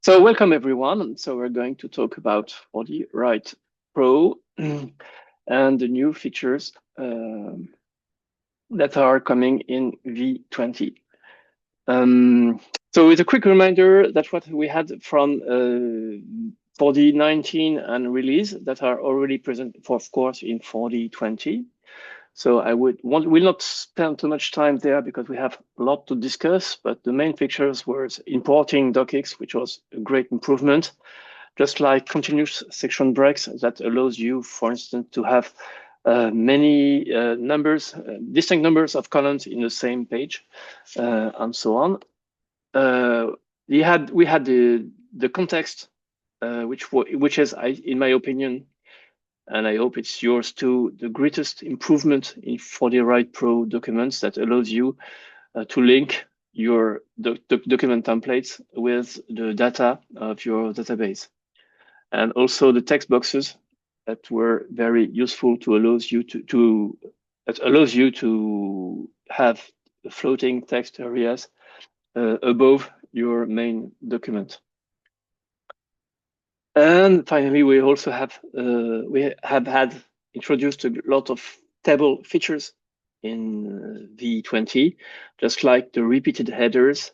So welcome everyone. So we're going to talk about 4D Write Pro and the new features that are coming in V20. So with a quick reminder that what we had from 4D 19 and release that are already present, of course, in 4D 20. So I will not spend too much time there because we have a lot to discuss, but the main features were importing docx, which was a great improvement, just like continuous section breaks that allows you, for instance, to have many distinct numbers of columns in the same page, and so on. We had the context, which is, in my opinion, and I hope it's yours too, the greatest improvement in 4D Write Pro documents that allows you to link your document templates with the data of your database. And also the text boxes that were very useful to allows you to have floating text areas above your main document. And finally, we also have had introduced a lot of table features in V20, just like the repeated headers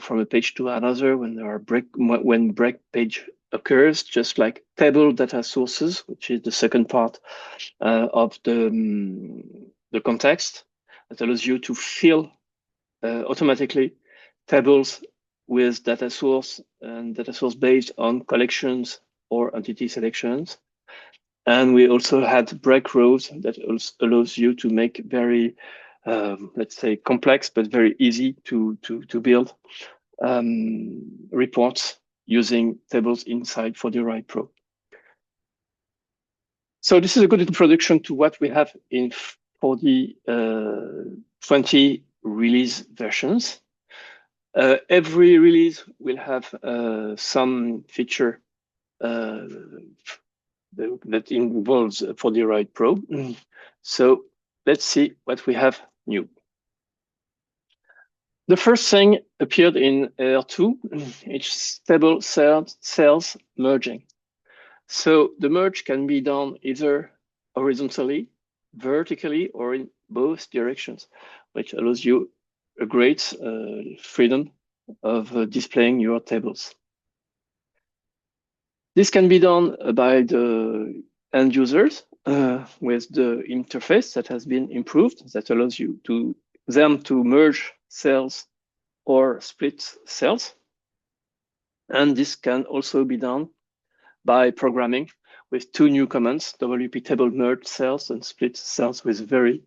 from a page to another when break page occurs, just like table data sources, which is the second part of the context that allows you to fill automatically tables with data source and data source based on collections or entity selections. And we also had break rows that allows you to make very, let's say, complex but very easy to build reports using tables inside 4D Write Pro. So this is a good introduction to what we have in 4D 20 release versions. Every release will have some feature that involves 4D Write Pro. So let's see what we have new. The first thing appeared in R2, it's table cells merging. So the merge can be done either horizontally, vertically, or in both directions, which allows you a great freedom of displaying your tables. This can be done by the end users with the interface that has been improved that allows you them to merge cells or split cells. And this can also be done by programming with two new commands, WP table merge cells and split cells with very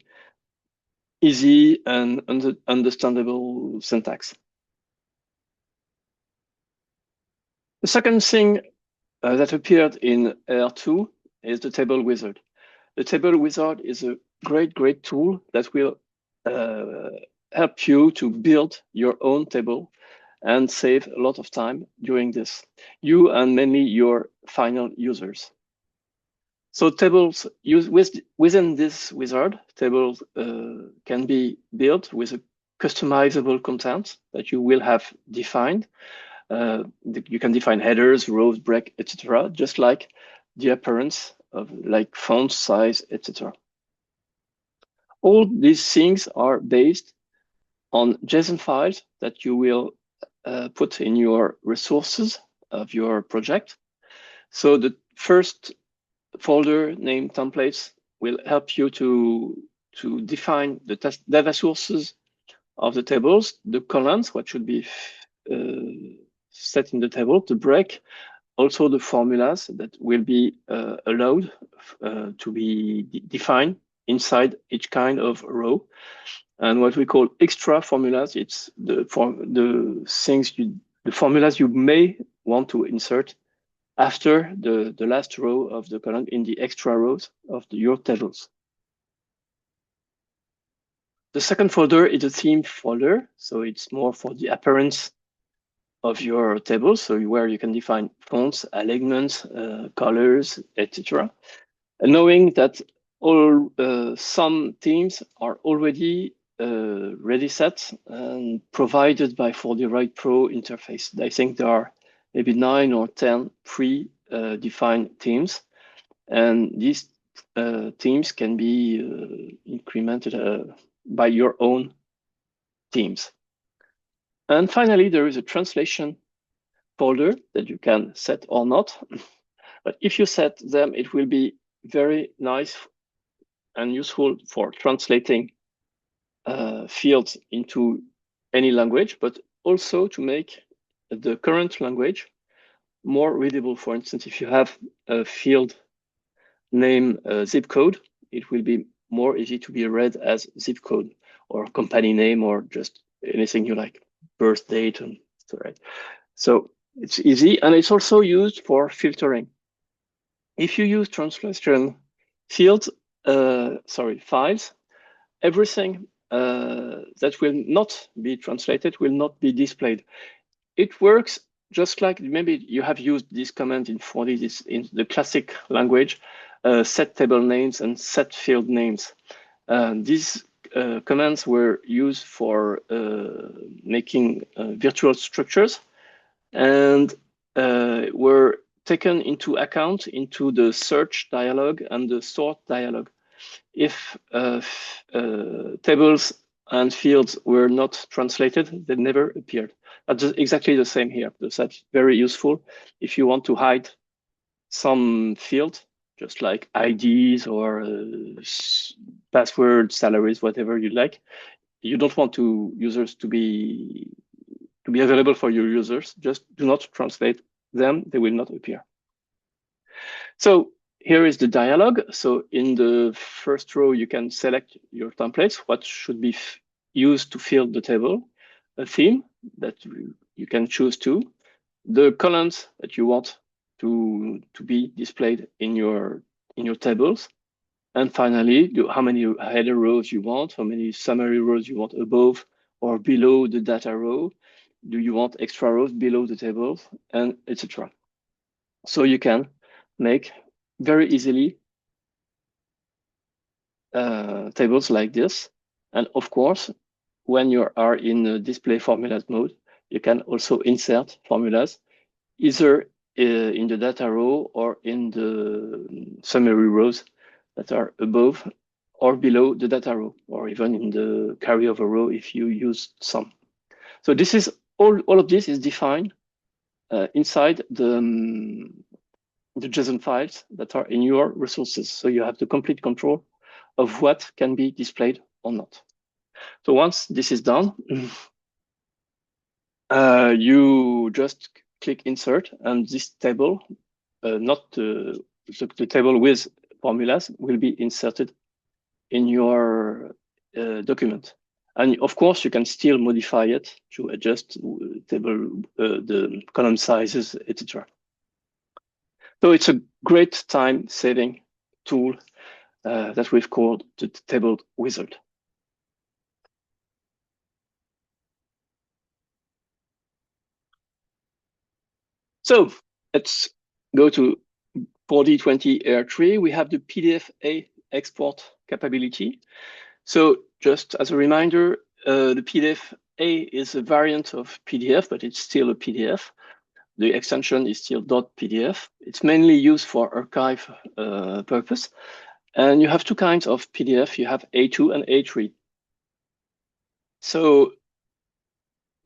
easy and understandable syntax. The second thing that appeared in R2 is the table wizard. The table wizard is a great tool that will help you to build your own table and save a lot of time doing this, you and mainly your final users. So tables within this wizard, tables can be built with a customizable content that you will have defined. You can define headers, rows, break, etc., just like the appearance of like font size, etc. All these things are based on JSON files that you will put in your resources of your project. So the first folder named templates will help you to define the data sources of the tables, the columns, what should be set in the table, the break, also the formulas that will be allowed to be defined inside each kind of row. And what we call extra formulas, it's the formulas you may want to insert after the last row of the column in the extra rows of your tables. The second folder is a theme folder, so it's more for the appearance of your tables, so where you can define fonts, alignments, colors, etc. And knowing that some themes are already ready set and provided by 4D Write Pro interface. I think there are maybe 9 or 10 pre-defined themes. And these themes can be incremented by your own themes. And finally, there is a translation folder that you can set or not. But if you set them, it will be very nice and useful for translating fields into any language, but also to make the current language more readable. For instance, if you have a field name zip code, it will be more easy to be read as zip code or company name or just anything you like, birth date and so right. So it's easy, and it's also used for filtering. If you use translation fields, files, everything that will not be translated will not be displayed. It works just like maybe you have used this command in 4D, this in the classic language, set table names and set field names. These commands were used for making virtual structures and were taken into account into the search dialog and the sort dialog. If tables and fields were not translated, they never appeared. That's exactly the same here. That's very useful if you want to hide some field, just like IDs or passwords, salaries, whatever you like. You don't want users to be available for your users. Just do not translate them; they will not appear. So here is the dialog. So in the first row, you can select your templates, what should be used to fill the table, a theme that you can choose to, the columns that you want to be displayed in your tables, and finally, how many header rows you want, how many summary rows you want above or below the data row, do you want extra rows below the tables, and etc. So you can make very easily tables like this. And of course, when you are in display formulas mode, you can also insert formulas either in the data row or in the summary rows that are above or below the data row, or even in the carryover row if you use some. So this is all of this is defined inside the JSON files that are in your resources. So you have the complete control of what can be displayed or not. So once this is done, you just click insert, and this table, not the table with formulas, will be inserted in your document. And of course, you can still modify it to adjust the column sizes, etc. So it's a great time-saving tool that we've called the table wizard. So let's go to 4D20 R3. We have the PDFa export capability. So just as a reminder, the PDFa is a variant of PDF, but it's still a PDF. The extension is still .pdf. It's mainly used for archive purpose. And you have two kinds of PDF. You have A2 and A3. So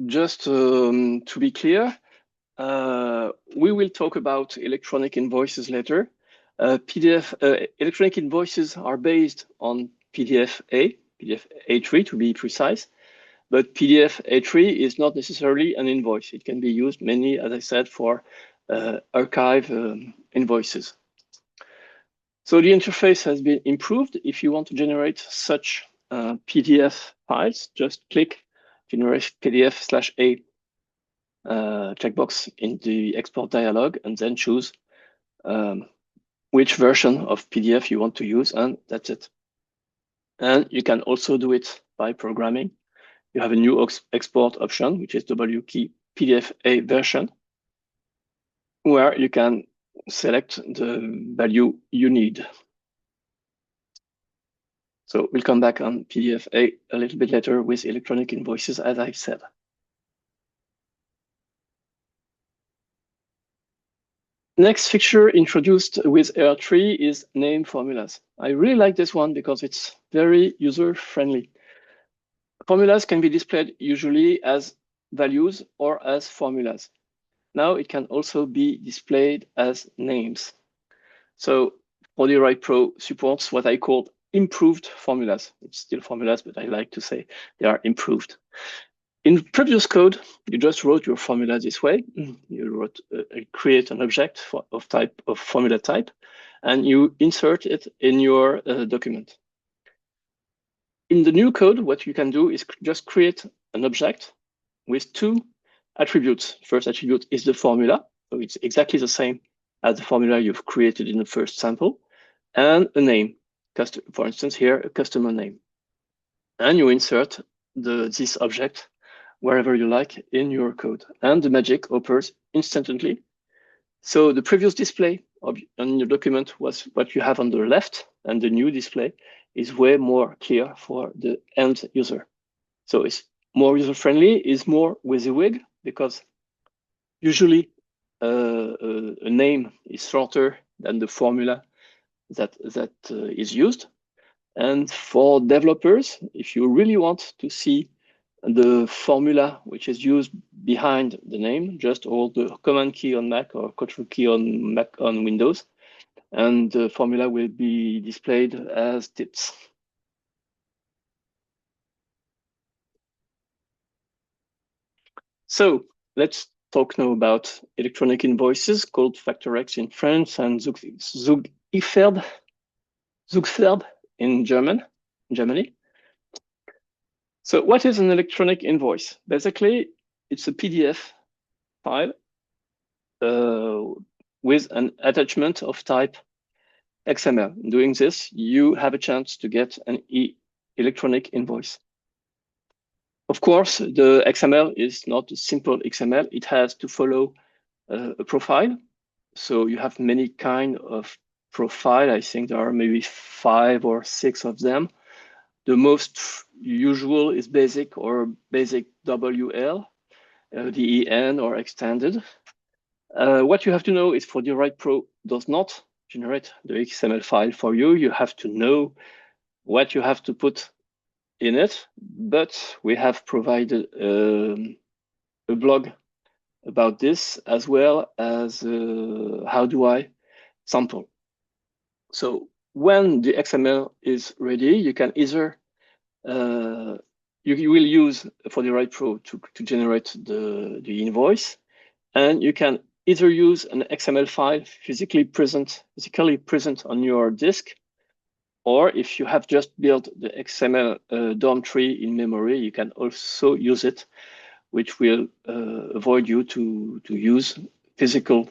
just to be clear, we will talk about electronic invoices later. Electronic invoices are based on PDFa, PDF A3 to be precise, but PDF A3 is not necessarily an invoice. It can be used mainly, as I said, for archive invoices. So the interface has been improved. If you want to generate such PDF files, just click generate PDF/A checkbox in the export dialog, and then choose which version of PDF you want to use, and that's it. And you can also do it by programming. You have a new export option, which is WK PDFa version, where you can select the value you need. So we'll come back on PDFa a little bit later with electronic invoices, as I said. Next feature introduced with R3 is name formulas. I really like this one because it's very user-friendly. Formulas can be displayed usually as values or as formulas. Now it can also be displayed as names. So FordyWrite Pro supports what I call improved formulas. It's still formulas, but I like to say they are improved. In previous code, you just wrote your formula this way. You wrote create an object of formula type, and you insert it in your document. In the new code, what you can do is just create an object with two attributes. First attribute is the formula, so it's exactly the same as the formula you've created in the first sample, and a name. For instance, here a customer name, and you insert this object wherever you like in your code. And the magic occurs instantly. So the previous display on your document was what you have on the left, and the new display is way more clear for the end user. So it's more user-friendly, is more WYSIWYG, because usually a name is shorter than the formula that is used. And for developers, if you really want to see the formula which is used behind the name, just hold the Command key on Mac or Control key on Mac on Windows, and the formula will be displayed as tips. So let's talk now about electronic invoices called FacturX in France and ZUGFeRD in Germany. So what is an electronic invoice? Basically, it's a PDF file with an attachment of type XML. Doing this, you have a chance to get an electronic invoice. Of course, the XML is not a simple XML. It has to follow a profile. So you have many kind of profile. I think there are maybe 5 or 6 of them. The most usual is basic or basic WL, DEN or extended. What you have to know is FordyWrite Pro does not generate the XML file for you. You have to know what you have to put in it, but we have provided a blog about this, as well as how do I sample. So when the XML is ready, you can either you will use FordyWrite Pro to generate the invoice, and you can either use an XML file physically present on your disk, or if you have just built the XML DOM tree in memory, you can also use it, which will avoid you to use physical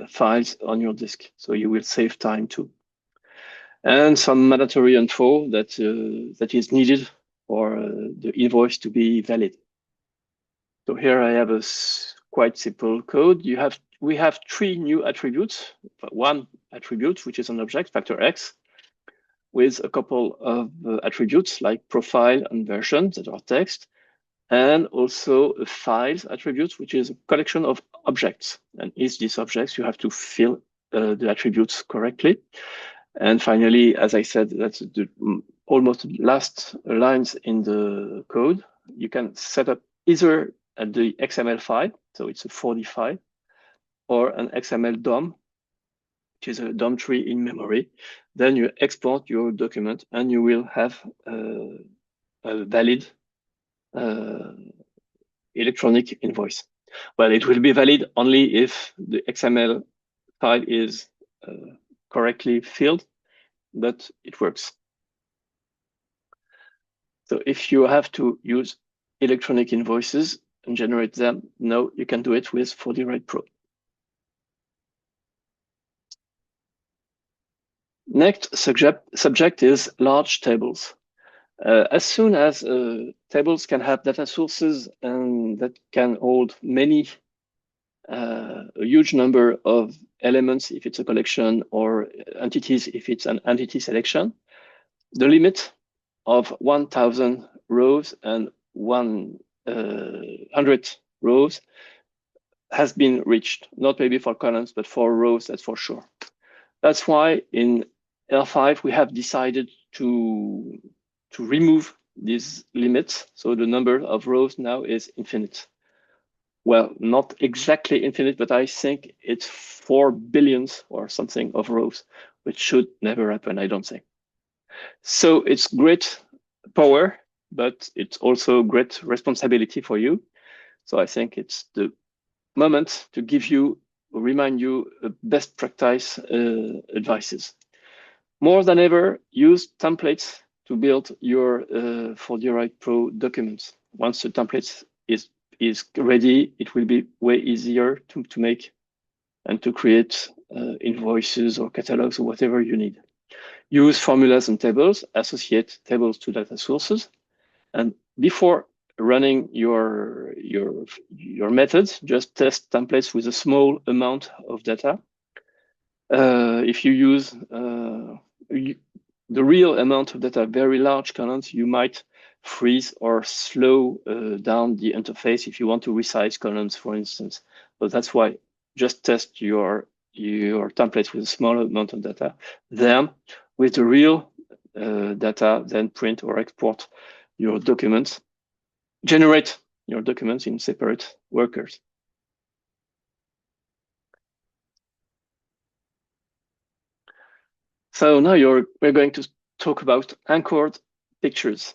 files on your disk. So you will save time too. And some mandatory info that is needed for the invoice to be valid. So here I have a quite simple code. We have 3 new attributes. One attribute, which is an object, FacturX, with a couple of attributes like profile and version that are text, and also a files attribute, which is a collection of objects. And each these objects, you have to fill the attributes correctly. And finally, as I said, that's the almost last lines in the code. You can set up either the XML file, so it's a 40 file, or an XML DOM, which is a DOM tree in memory. Then you export your document and you will have a valid electronic invoice. Well, it will be valid only if the XML file is correctly filled, but it works. So if you have to use electronic invoices and generate them, no, you can do it with FordyWrite Pro. Next subject is large tables. As soon as tables can have data sources and that can hold a huge number of elements if it's a collection, or entities if it's an entity selection, the limit of 1,000 rows and 100 rows has been reached, not maybe for columns, but for rows, that's for sure. That's why in R5, we have decided to remove these limits. So the number of rows now is infinite. Well, not exactly infinite, but I think it's 4 billions or something of rows, which should never happen, I don't think. So it's great power, but it's also great responsibility for you. So I think it's the moment to remind you best practice advices. More than ever, use templates to build your 4D Pro documents. Once the template is ready, it will be way easier to make and to create invoices or catalogs or whatever you need. Use formulas and tables, associate tables to data sources. And before running your methods, just test templates with a small amount of data. If you use the real amount of data, very large columns, you might freeze or slow down the interface if you want to resize columns, for instance. But that's why just test your templates with a small amount of data. Then, with the real data, then print or export your documents. Generate your documents in separate workers. So now we're going to talk about anchored pictures.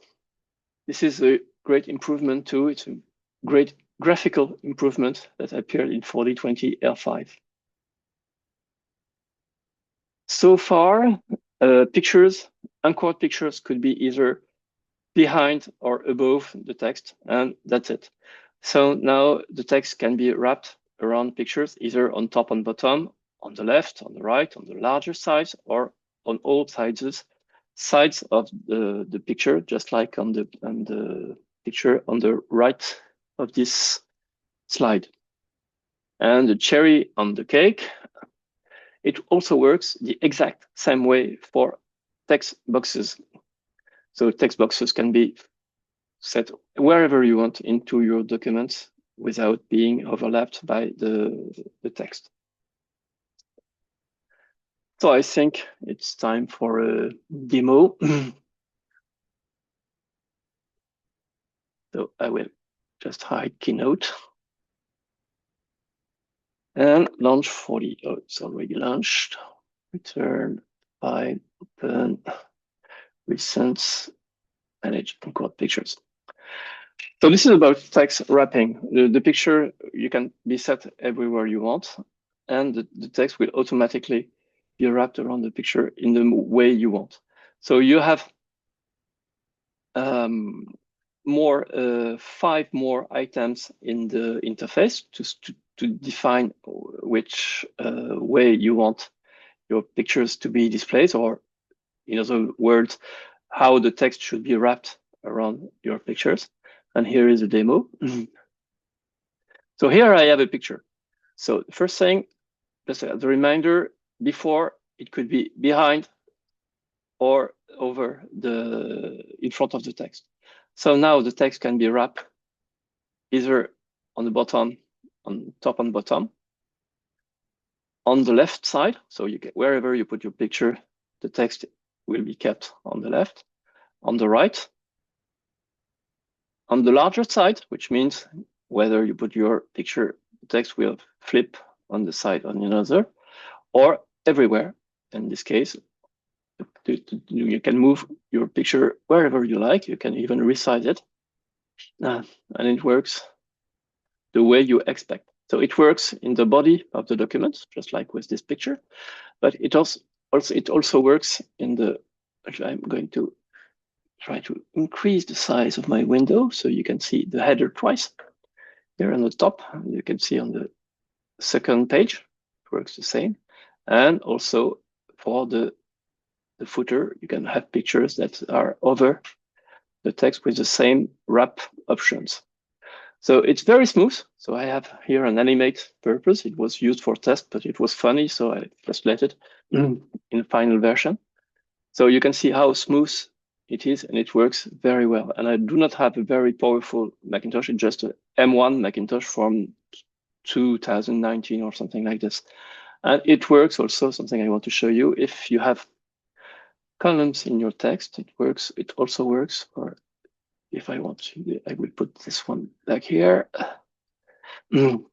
This is a great improvement too. It's a great graphical improvement that appeared in 4020 R5. So far, anchored pictures could be either behind or above the text, and that's it. So now the text can be wrapped around pictures, either on top and bottom, on the left, on the right, on the larger sides, or on all sides of the picture, just like on the picture on the right of this slide. And the cherry on the cake, it also works the exact same way for text boxes. So text boxes can be set wherever you want into your documents without being overlapped by the text. So I think it's time for a demo. So I will just hide Keynote and launch 40. Oh, it's already launched. Return, file, open, recent, manage, import pictures. So this is about text wrapping. The picture, you can be set everywhere you want, and the text will automatically be wrapped around the picture in the way you want. So you have 5 more items in the interface to define which way you want your pictures to be displayed, or in other words, how the text should be wrapped around your pictures. And here is a demo. So here I have a picture. So the first thing, just as a reminder, before it could be behind or over in front of the text. So now the text can be wrapped either on the bottom, on top and bottom, on the left side. So wherever you put your picture, the text will be kept on the left, on the right, on the larger side, which means whether you put your picture, the text will flip on the side on another, or everywhere. In this case, you can move your picture wherever you like. You can even resize it, and it works the way you expect. So it works in the body of the document, just like with this picture, but it also works in the. Actually, I'm going to try to increase the size of my window so you can see the header twice. Here on the top, you can see on the second page, it works the same. And also for the footer, you can have pictures that are over the text with the same wrap options. So it's very smooth. So I have here an animate purpose. It was used for test, but it was funny, so I just let it in the final version. So you can see how smooth it is, and it works very well. And I do not have a very powerful Macintosh. It's just an M1 Macintosh from 2019 or something like this. And it works also, something I want to show you, if you have columns in your text, it works. It also works. Or if I want to, I will put this one back here. So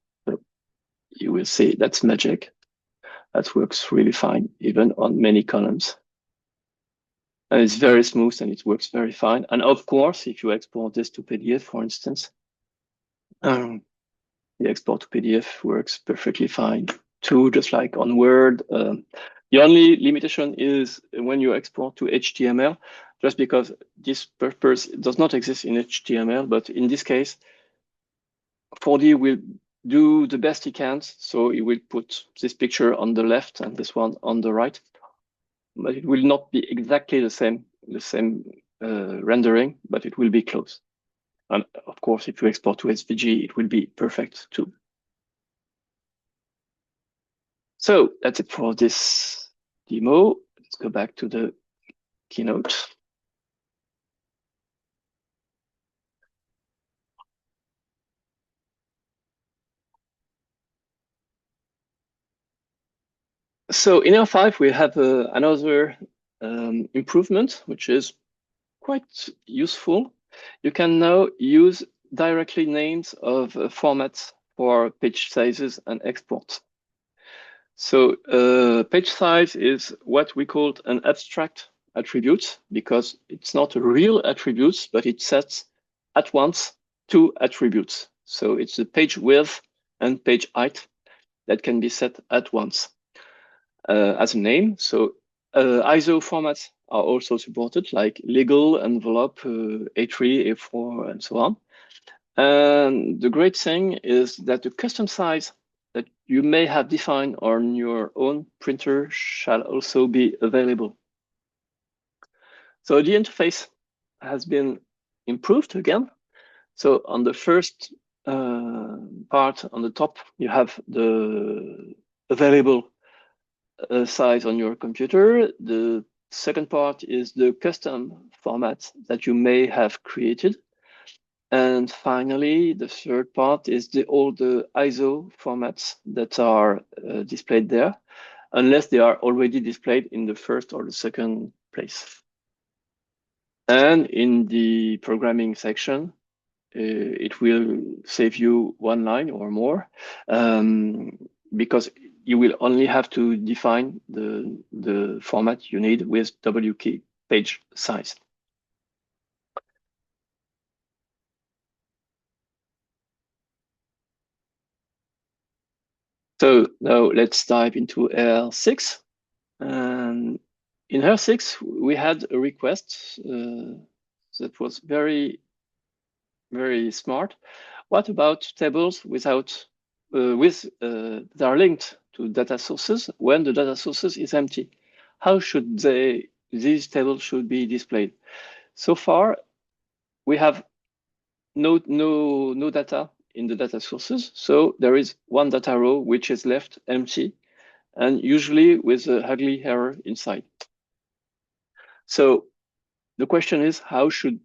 you will see that's magic. That works really fine, even on many columns. And it's very smooth and it works very fine. And of course, if you export this to PDF, for instance, the export to PDF works perfectly fine too, just like on Word. The only limitation is when you export to HTML, just because this purpose does not exist in HTML, but in this case, 4D will do the best he can. So he will put this picture on the left and this one on the right, but it will not be exactly the same rendering, but it will be close. And of course, if you export to SVG, it will be perfect too. So that's it for this demo. Let's go back to the keynote. So in R5, we have another improvement, which is quite useful. You can now use directly names of formats for page sizes and exports. So page size is what we call an abstract attribute, because it's not a real attribute, but it sets at once two attributes. So it's the page width and page height that can be set at once as a name. So ISO formats are also supported, like legal, envelope, A3, A4, and so on. And the great thing is that the custom size that you may have defined on your own printer shall also be available. So the interface has been improved again. So on the first part on the top, you have the available size on your computer. The second part is the custom format that you may have created. And finally, the third part is all the ISO formats that are displayed there, unless they are already displayed in the first or the second place. And in the programming section, it will save you one line or more, because you will only have to define the format you need with W key page size. So now let's dive into R6. And in R6, we had a request that was very, very smart. What about tables that are linked to data sources when the data sources is empty? How should these tables should be displayed? So far, we have no data in the data sources. So there is one data row which is left empty, and usually with a ugly error inside. So the question is, how should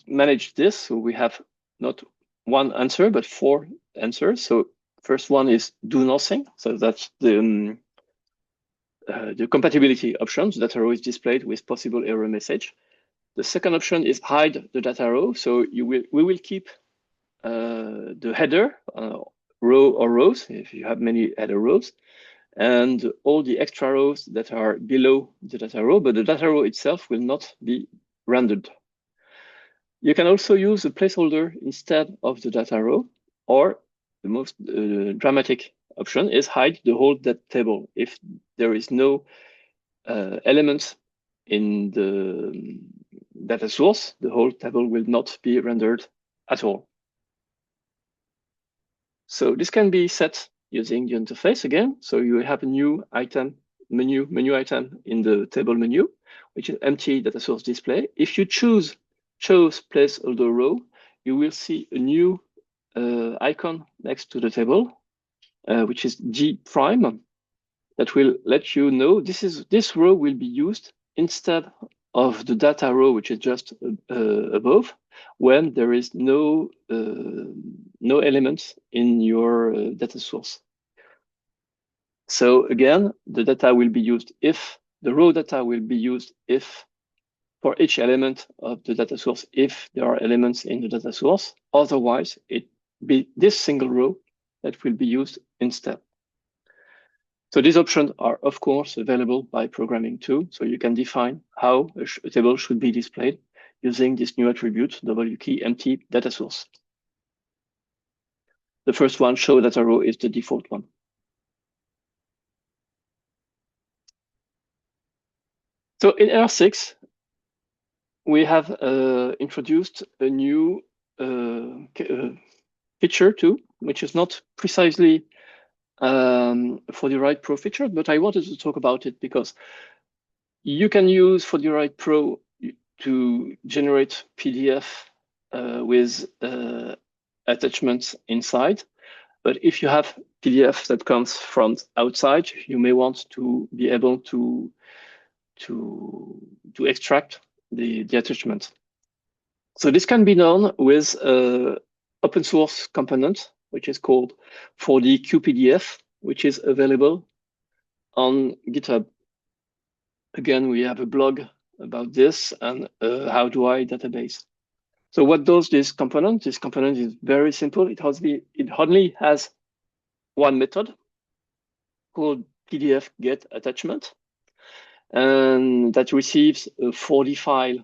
manage this? So we have not one answer, but four answers. So first one is do nothing. So that's the compatibility options. Data row is displayed with possible error message. The second option is hide the data row. So we will keep the header row or rows if you have many header rows, and all the extra rows that are below the data row, but the data row itself will not be rendered. You can also use a placeholder instead of the data row, or the most dramatic option is hide the whole table. If there is no element in the data source, the whole table will not be rendered at all. So this can be set using the interface again. So you have a new item, menu item in the table menu, which is empty data source display. If you chose placeholder row, you will see a new icon next to the table, which is G prime, that will let you know this row will be used instead of the data row, which is just above, when there is no no elements in your data source. So again, the data will be used if, the raw data will be used if, for each element of the data source, if there are elements in the data source. Otherwise, it be this single row that will be used instead. So these options are, of course, available by programming too. So you can define how a table should be displayed using this new attribute, wkey empty data source. The first one, show data row, is the default one. So in R6, we have introduced a new feature too, which is not precisely for the right Pro feature, but I wanted to talk about it because you can use for the right Pro to generate PDF with attachments inside. But if you have PDF that comes from outside, you may want to be able to extract the attachment. So this can be done with open source component, which is called 4D QPDF, which is available on GitHub. Again, we have a blog about this and how do I database. So what does this component? This component is very simple. It only has one method called PDF get attachment, and that receives a 4D file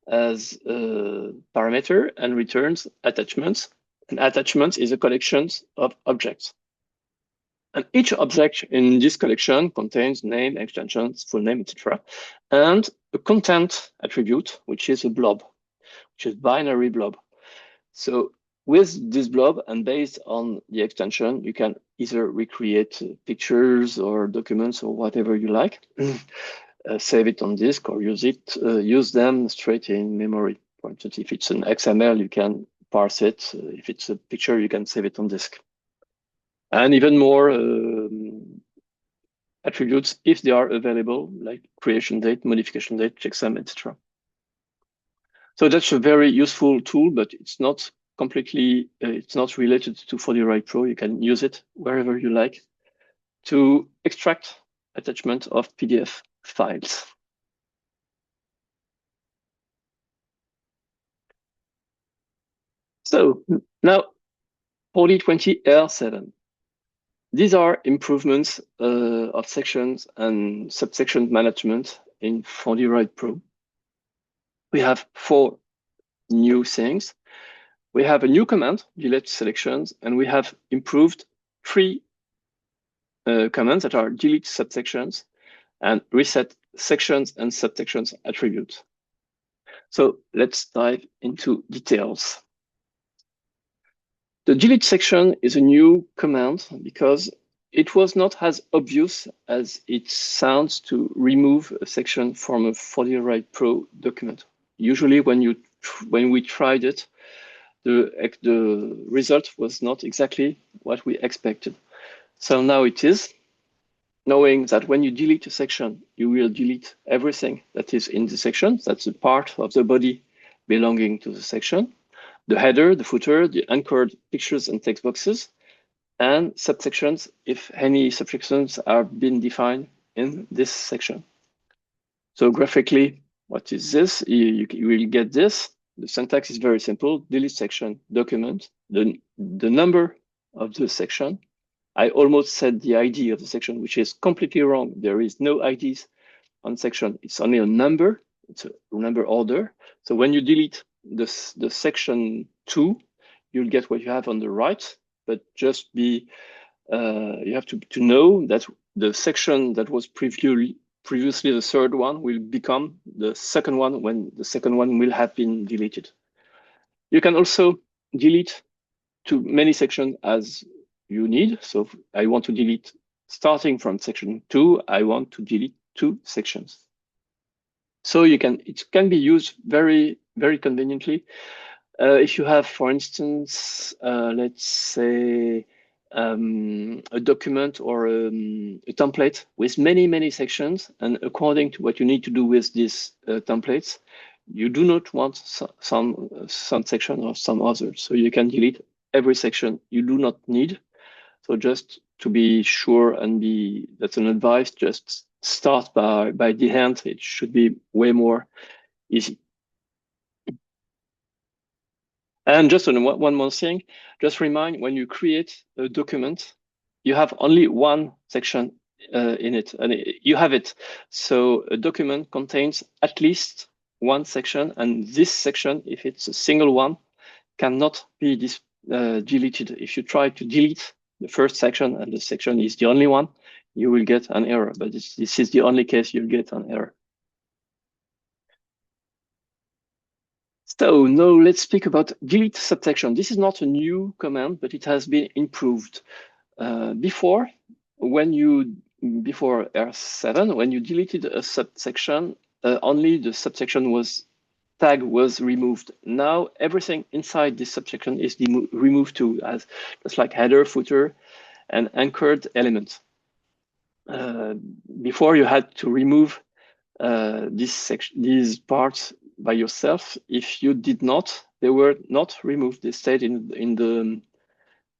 as a parameter and returns attachments. And attachments is a collection of objects. And each object in this collection contains name, extensions, full name, etc., and a content attribute, which is a blob, which is binary blob. So with this blob and based on the extension, you can either recreate pictures or documents or whatever you like, save it on disk or use them straight in memory. For instance, if it's an XML, you can parse it. If it's a picture, you can save it on disk. And even more attributes if they are available, like creation date, modification date, checksum, etc. So that's a very useful tool, but it's not completely, it's not related to 4D Write Pro. You can use it wherever you like to extract attachment of PDF files. So now 4020 R7. These are improvements of sections and subsection management in 4D Write Pro. We have 4 new things. We have a new command, delete selections, and we have improved 3 commands that are delete subsections and reset sections and subsections attributes. So let's dive into details. The delete section is a new command because it was not as obvious as it sounds to remove a section from a 4D Write Pro document. Usually when we tried it, the result was not exactly what we expected. So now it is, knowing that when you delete a section, you will delete everything that is in the section. That's a part of the body belonging to the section. The header, the footer, the anchored pictures and text boxes, and subsections if any subsections are being defined in this section. So graphically, what is this? You will get this. The syntax is very simple. Delete section, document, the number of the section. I almost said the ID of the section, which is completely wrong. There is no IDs on section. It's only a number. It's a number order. So when you delete the section 2, you'll get what you have on the right, but just be, you have to know that the section that was previously the third one will become the second one when the second one will have been deleted. You can also delete too many sections as you need. So if I want to delete starting from section 2, I want to delete 2 sections. So it can be used very, very conveniently. If you have, for instance, let's say a document or a template with many, many sections, and according to what you need to do with these templates, you do not want some section or some others. So you can delete every section you do not need. So just to be sure and that's an advice, just start by the end. It should be way more easy. And just one more thing, just remind when you create a document, you have only one section in it, and you have it. So a document contains at least one section, and this section, if it's a single one, cannot be deleted. If you try to delete the first section and the section is the only one, you will get an error, but this is the only case you'll get an error. So now let's speak about delete subsection. This is not a new command, but it has been improved. Before R7, when you deleted a subsection, only the subsection tag was removed. Now everything inside this subsection is removed too, as just like header, footer, and anchored elements. Before you had to remove these parts by yourself. If you did not, they were not removed. They stayed in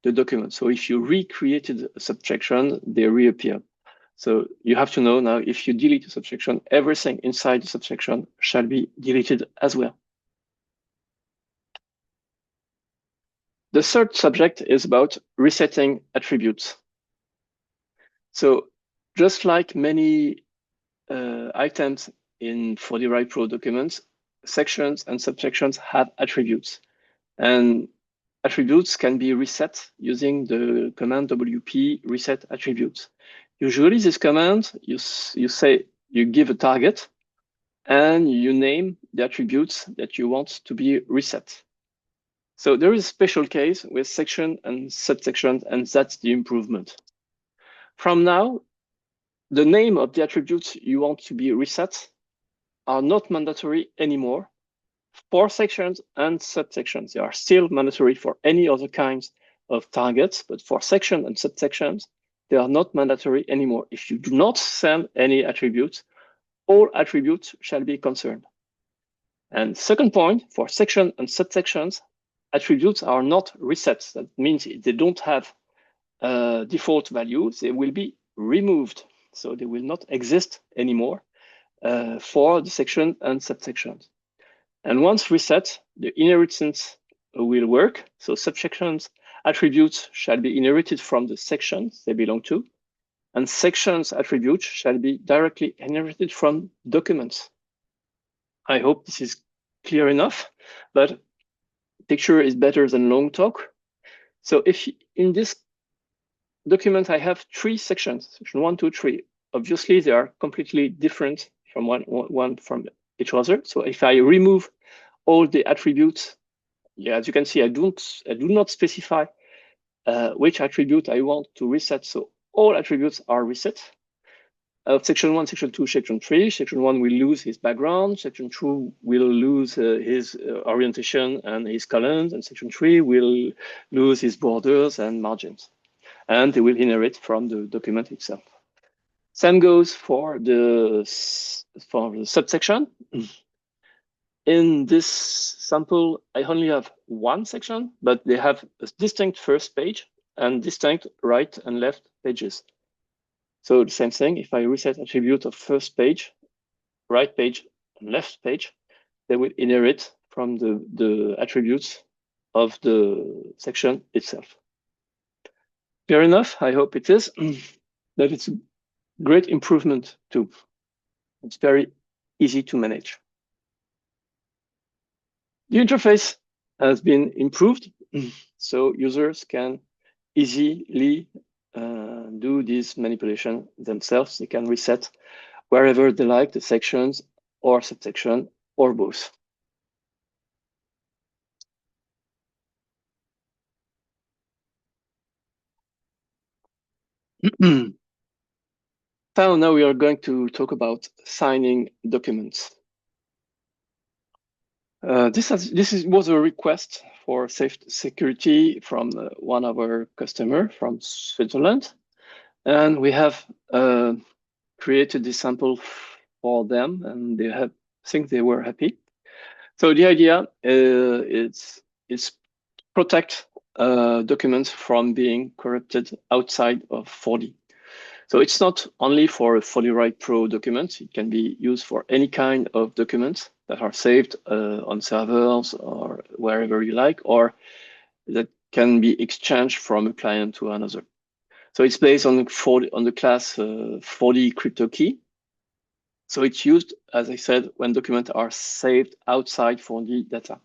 the document. So if you recreated a subsection, they reappear. So you have to know now, if you delete a subsection, everything inside the subsection shall be deleted as well. The third subject is about resetting attributes. So just like many items for the Right Pro documents, sections and subsections have attributes. And attributes can be reset using the command WP reset attributes. Usually this command, you give a target and you name the attributes that you want to be reset. So there is a special case with section and subsections, and that's the improvement. From now, the name of the attributes you want to be reset are not mandatory anymore for sections and subsections. They are still mandatory for any other kinds of targets, but for section and subsections, they are not mandatory anymore. If you do not send any attributes, all attributes shall be concerned. And second point, for section and subsections, attributes are not reset. That means they don't have default values. They will be removed. So they will not exist anymore for the section and subsections. And once reset, the inheritance will work. So subsections attributes shall be inherited from the sections they belong to, and sections attributes shall be directly inherited from documents. I hope this is clear enough, but picture is better than long talk. So if in this document I have 3 sections, section 1, 2, 3, obviously they are completely different from one from each other. So if I remove all the attributes, as you can see, I do not specify which attribute I want to reset. So all attributes are reset. Section 1, section 2, section 3. Section 1 will lose his background. Section 2 will lose his orientation and his columns. And section 3 will lose his borders and margins. And they will inherit from the document itself. Same goes for the subsection. In this sample, I only have one section, but they have a distinct first page and distinct right and left pages. So the same thing, if I reset attribute of first page, right page, and left page, they will inherit from the attributes of the section itself. Fair enough, I hope it is. That it's a great improvement too. It's very easy to manage. The interface has been improved, so users can easily do this manipulation themselves. They can reset wherever they like, the sections or subsection or both. So now we are going to talk about signing documents. This was a request for security from one of our customers from Switzerland, and we have created this sample for them, and I think they were happy. So the idea is protect documents from being corrupted outside of 4D. So it's not only for a 4D Write Pro document, it can be used for any kind of documents that are saved on servers or wherever you like, or that can be exchanged from a client to another. So it's based on the class 4D crypto key. So it's used, as I said, when documents are saved outside 4D data.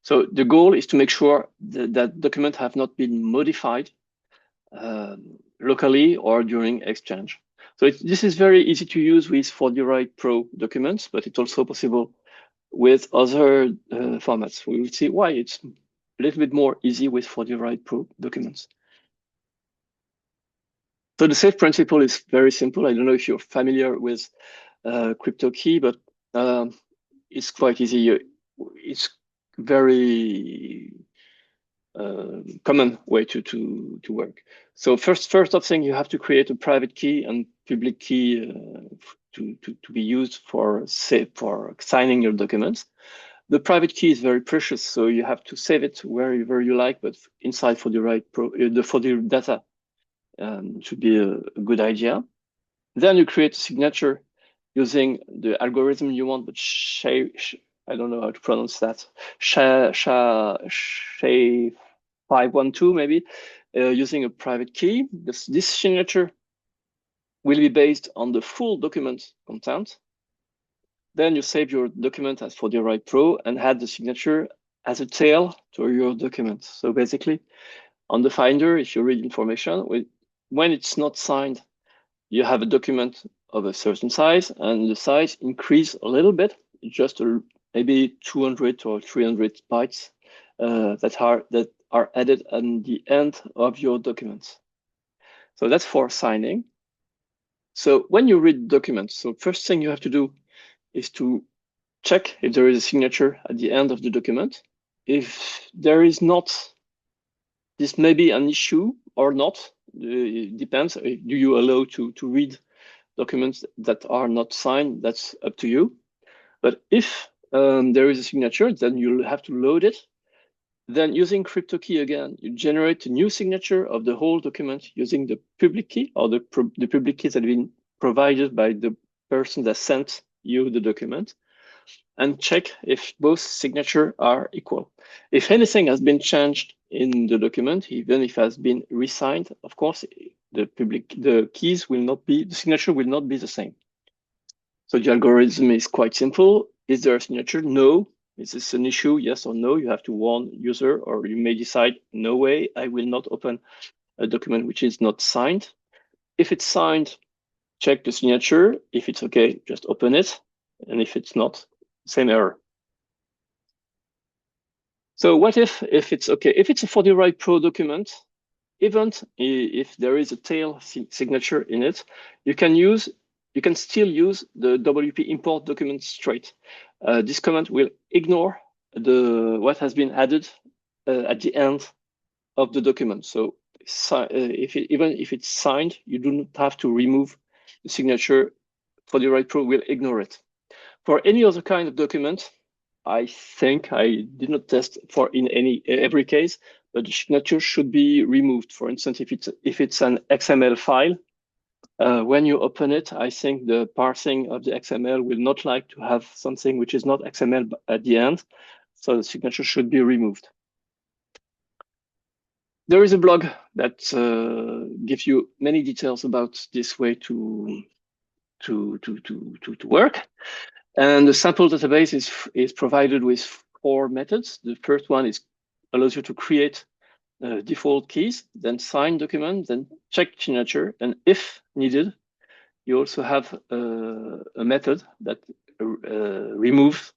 So the goal is to make sure that documents have not been modified locally or during exchange. So this is very easy to use with 4D Write Pro documents, but it's also possible with other formats. We will see why it's a little bit more easy with 4D Write Pro documents. So the safe principle is very simple. I don't know if you're familiar with crypto key, but it's quite easy. It's very common way to work. So first of thing, you have to create a private key and public key to be used for signing your documents. The private key is very precious, so you have to save it wherever you like, but inside for the right for the data should be a good idea. Then you create a signature using the algorithm you want, but I don't know how to pronounce that. SHA-512 maybe, using a private key. This signature will be based on the full document content. Then you save your document as 4D Write Pro and add the signature as a tail to your document. So basically, on the Finder, if you read information, when it's not signed, you have a document of a certain size, and the size increase a little bit, just maybe 200 or 300 bytes that are added at the end of your documents. So that's for signing. So when you read documents, so first thing you have to do is to check if there is a signature at the end of the document. If there is not, this may be an issue or not. It depends. Do you allow to read documents that are not signed? That's up to you. But if there is a signature, then you'll have to load it. Then using crypto key again, you generate a new signature of the whole document using the public key or the public keys that have been provided by the person that sent you the document, and check if both signatures are equal. If anything has been changed in the document, even if it has been re-signed, of course, the signature will not be the same. So the algorithm is quite simple. Is there a signature? No. Is this an issue? Yes or no? You have to warn user, or you may decide, no way, I will not open a document which is not signed. If it's signed, check the signature. If it's okay, just open it. And if it's not, same error. So what if it's okay? If it's a 4D Write Pro document, even if there is a tail signature in it, you can still use the WP import document straight. This command will ignore what has been added at the end of the document. So even if it's signed, you do not have to remove the signature. 4D Write Pro will ignore it. For any other kind of document, I think I did not test for in every case, but the signature should be removed. For instance, if it's an XML file, when you open it, I think the parsing of the XML will not like to have something which is not XML at the end, so the signature should be removed. There is a blog that gives you many details about this way to work. And the sample database is provided with 4 methods. The first one allows you to create default keys, then sign document, then check signature, and if needed, you also have a method that removes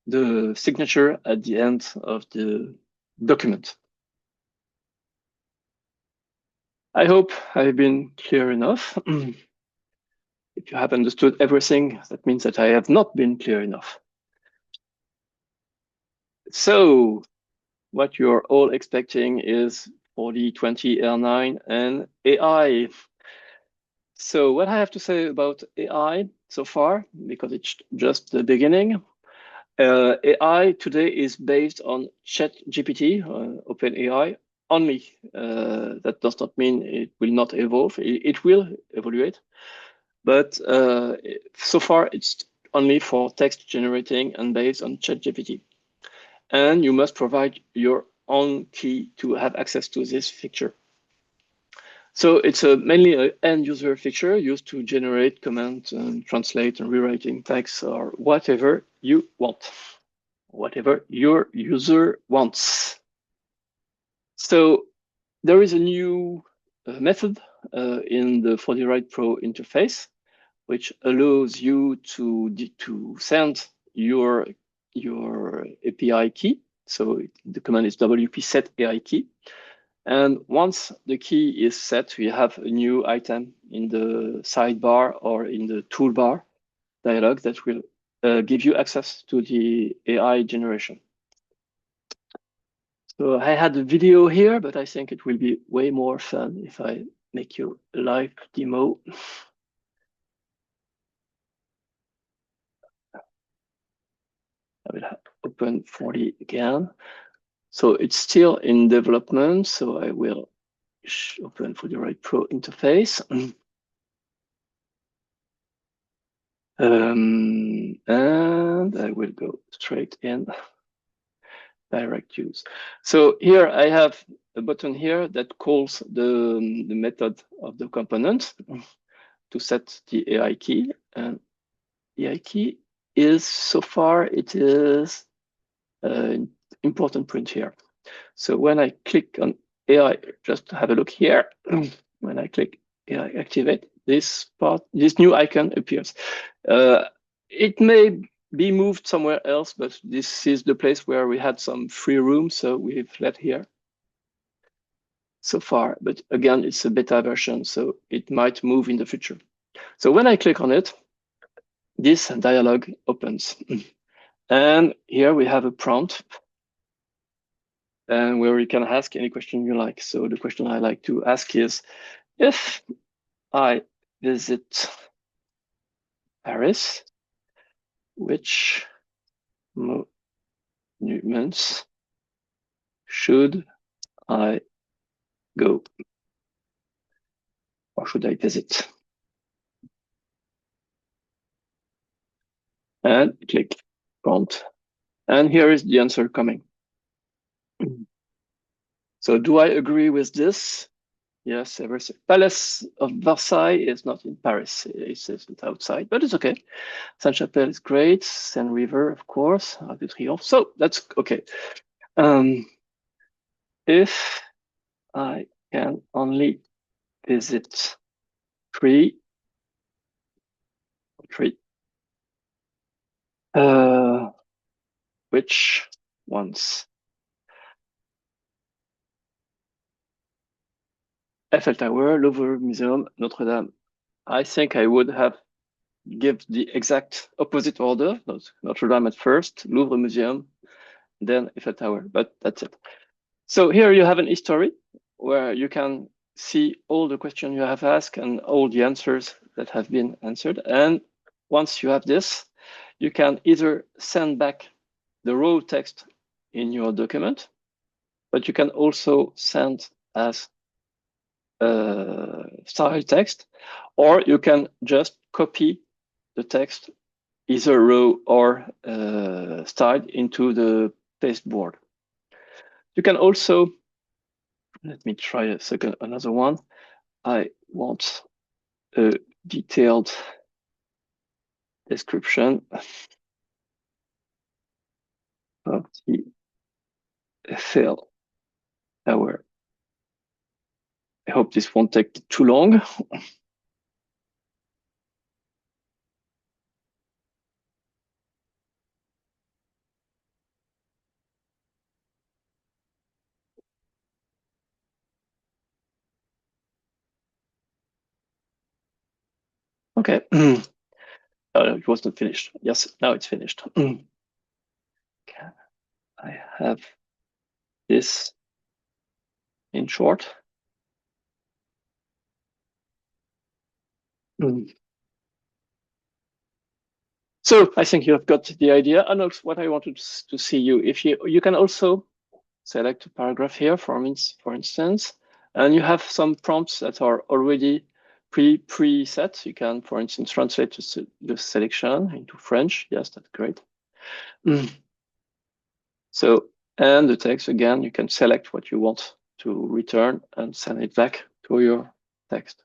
the signature at the end of the document. I hope I've been clear enough. If you have understood everything, that means that I have not been clear enough. So what you're all expecting is 4020 R9 and AI. So what I have to say about AI so far, because it's just the beginning, AI today is based on ChatGPT, OpenAI, only. That does not mean it will not evolve. It will evaluate, but so far it's only for text generating and based on ChatGPT. And you must provide your own key to have access to this feature. So it's mainly an end-user feature used to generate, comment, and translate and rewriting text or whatever you want, whatever your user wants. So there is a new method in the 4D Pro interface, which allows you to send your API key. So the command is wp set AI key. And once the key is set, we have a new item in the sidebar or in the toolbar dialog that will give you access to the AI generation. So I had a video here, but I think it will be way more fun if I make you a live demo. I will open 4D again. So it's still in development. So I will open 4D Pro interface. And I will go straight in direct use. So here I have a button here that calls the method of the component to set the AI key. And the AI key is, so far, it is important print here. So when I click on AI, just have a look here. When I click AI activate, this new icon appears. It may be moved somewhere else, but this is the place where we had some free room, so we've let here so far. But again, it's a beta version, so it might move in the future. So when I click on it, this dialog opens. And here we have a prompt and where you can ask any question you like. So the question I like to ask is, if I visit Paris, which monuments should I go or should I visit? And click prompt. And here is the answer coming. So do I agree with this? Yes, Palace of Versailles is not in Paris. It's outside, but it's okay. Sainte-Chapelle is great. Seine River, of course. Arc de Triomphe. So that's okay. If I can only visit three, which ones? Eiffel Tower, Louvre Museum, Notre Dame. I think I would have give the exact opposite order. Notre Dame at first, Louvre Museum, then Eiffel Tower, but that's it. So here you have an history where you can see all the questions you have asked and all the answers that have been answered. And once you have this, you can either send back the raw text in your document, but you can also send as style text, or you can just copy the text, either raw or styled, into the pasteboard. You can also, let me try a second, another one. I want a detailed description of the Eiffel Tower. I hope this won't take too long. Okay. Oh, it wasn't finished. Yes, now it's finished. Can I have this in short? So I think you have got the idea. And also what I wanted to see you, if you can also select a paragraph here, for instance, and you have some prompts that are already preset. You can, for instance, translate the selection into French. Yes, that's great. So, and the text, again, you can select what you want to return and send it back to your text.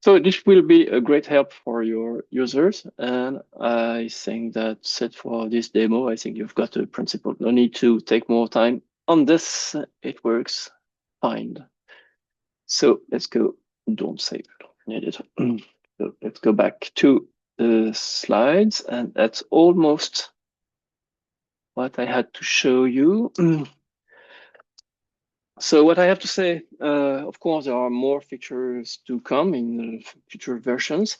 So this will be a great help for your users. And I think that's it for this demo. I think you've got the principle. No need to take more time on this. It works fine. So let's go. Don't save. Need it. So let's go back to the slides. And that's almost what I had to show you. So what I have to say, of course, there are more features to come in future versions.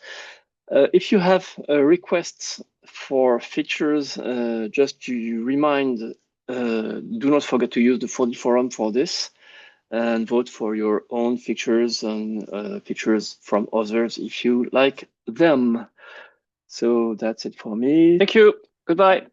If you have requests for features, just to remind, do not forget to use the 4D forum for this and vote for your own features and features from others if you like them. So that's it for me. Thank you. Goodbye.